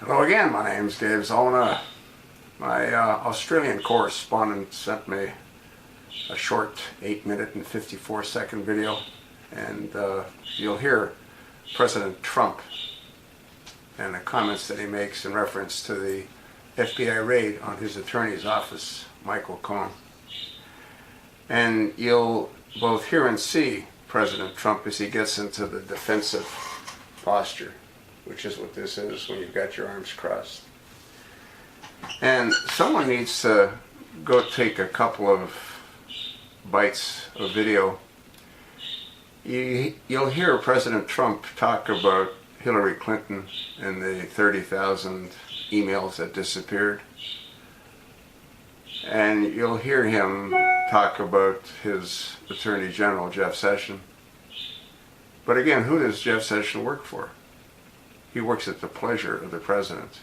Hello again, my name's Dave Zolna. My Australian correspondent sent me a short 8-minute and 54-second video, and you'll hear President Trump and the comments that he makes in reference to the FBI raid on his attorney's office, Michael Cohen. And you'll both hear and see President Trump as he gets into the defensive posture, which is what this is when you've got your arms crossed. And someone needs to go take a couple of bites of video. You'll hear President Trump talk about Hillary Clinton and the 30,000 emails that disappeared. And you'll hear him talk about his Attorney General, Jeff Sessions. But again, who does Jeff Sessions work for? He works at the pleasure of the president.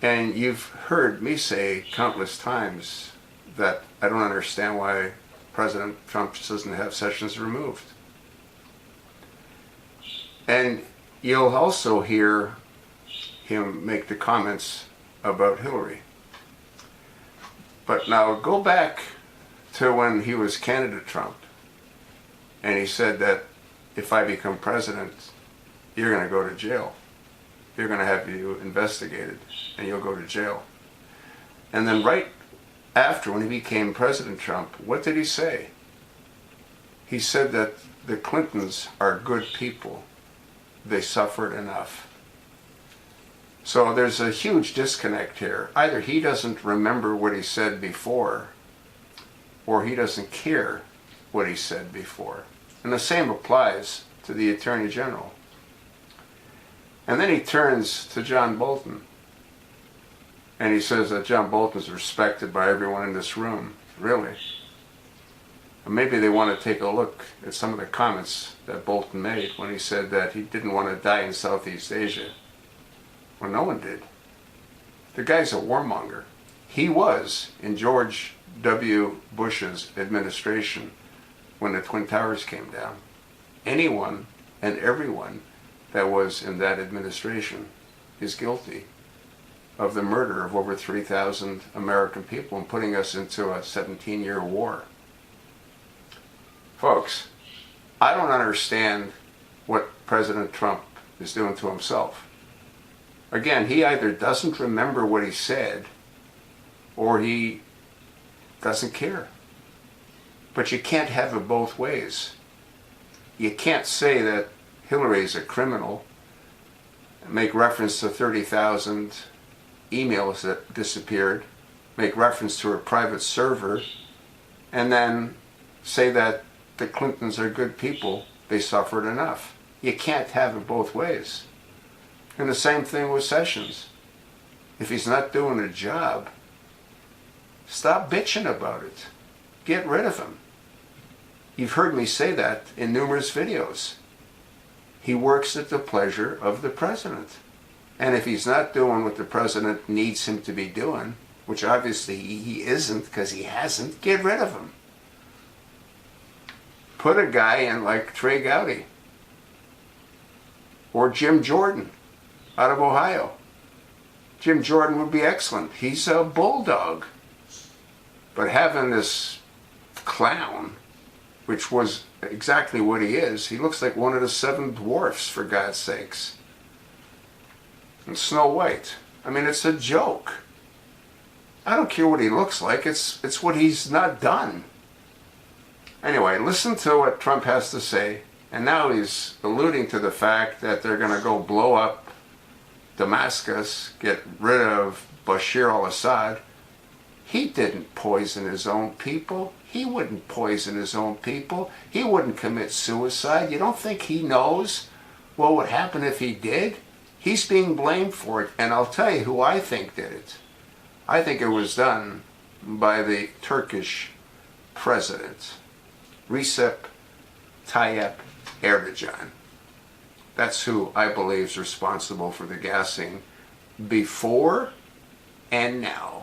And you've heard me say countless times that I don't understand why President Trump doesn't have Sessions removed. And you'll also hear him make the comments about Hillary. But now go back to when he was candidate Trump, and he said that if I become president, you're going to go to jail. They're going to have you investigated, and you'll go to jail. And then right after, when he became President Trump, what did he say? He said that the Clintons are good people. They suffered enough. So there's a huge disconnect here. Either he doesn't remember what he said before, or he doesn't care what he said before. And the same applies to the Attorney General. And then he turns to John Bolton, and he says that John Bolton is respected by everyone in this room. Really? And maybe they want to take a look at some of the comments that Bolton made when he said that he didn't want to die in Southeast Asia. Well, no one did. The guy's a warmonger. He was in George W. Bush's administration when the Twin Towers came down. Anyone and everyone that was in that administration is guilty of the murder of over 3,000 American people and putting us into a 17-year war. Folks, I don't understand what President Trump is doing to himself. Again, he either doesn't remember what he said, or he doesn't care. But you can't have it both ways. You can't say that Hillary's a criminal, make reference to 30,000 emails that disappeared, make reference to her private server, and then say that the Clintons are good people, they suffered enough. You can't have it both ways. And the same thing with Sessions. If he's not doing a job, stop bitching about it. Get rid of him. You've heard me say that in numerous videos. He works at the pleasure of the president. And if he's not doing what the president needs him to be doing, which obviously he isn't because he hasn't, get rid of him. Put a guy in like Trey Gowdy or Jim Jordan out of Ohio. Jim Jordan would be excellent. He's a bulldog. But having this clown, which was exactly what he is, he looks like one of the 7 dwarfs, for God's sakes. And Snow White. I mean, it's a joke. I don't care what he looks like. It's what he's not done. Anyway, listen to what Trump has to say. And now he's alluding to the fact that they're going to go blow up Damascus, get rid of Bashar al-Assad. He didn't poison his own people. He wouldn't poison his own people. He wouldn't commit suicide. You don't think he knows what would happen if he did? He's being blamed for it. And I'll tell you who I think did it. I think it was done by the Turkish president, Recep Tayyip Erdogan. That's who I believe is responsible for the gassing before and now.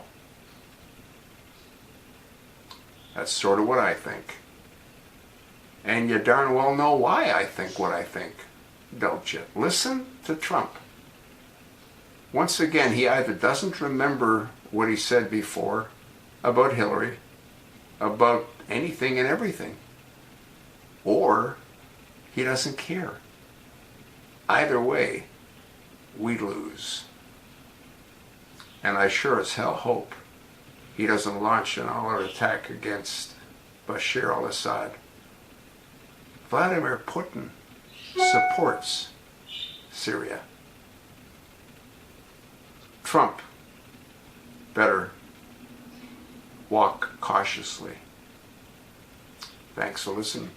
That's sort of what I think. And you darn well know why I think what I think, don't you? Listen to Trump. once again, he either doesn't remember what he said before about Hillary, about anything and everything, or he doesn't care. Either way, we lose. And I sure as hell hope he doesn't launch an all-out attack against Bashar al-Assad. Vladimir Putin supports Syria. Trump better walk cautiously. Thanks for listening.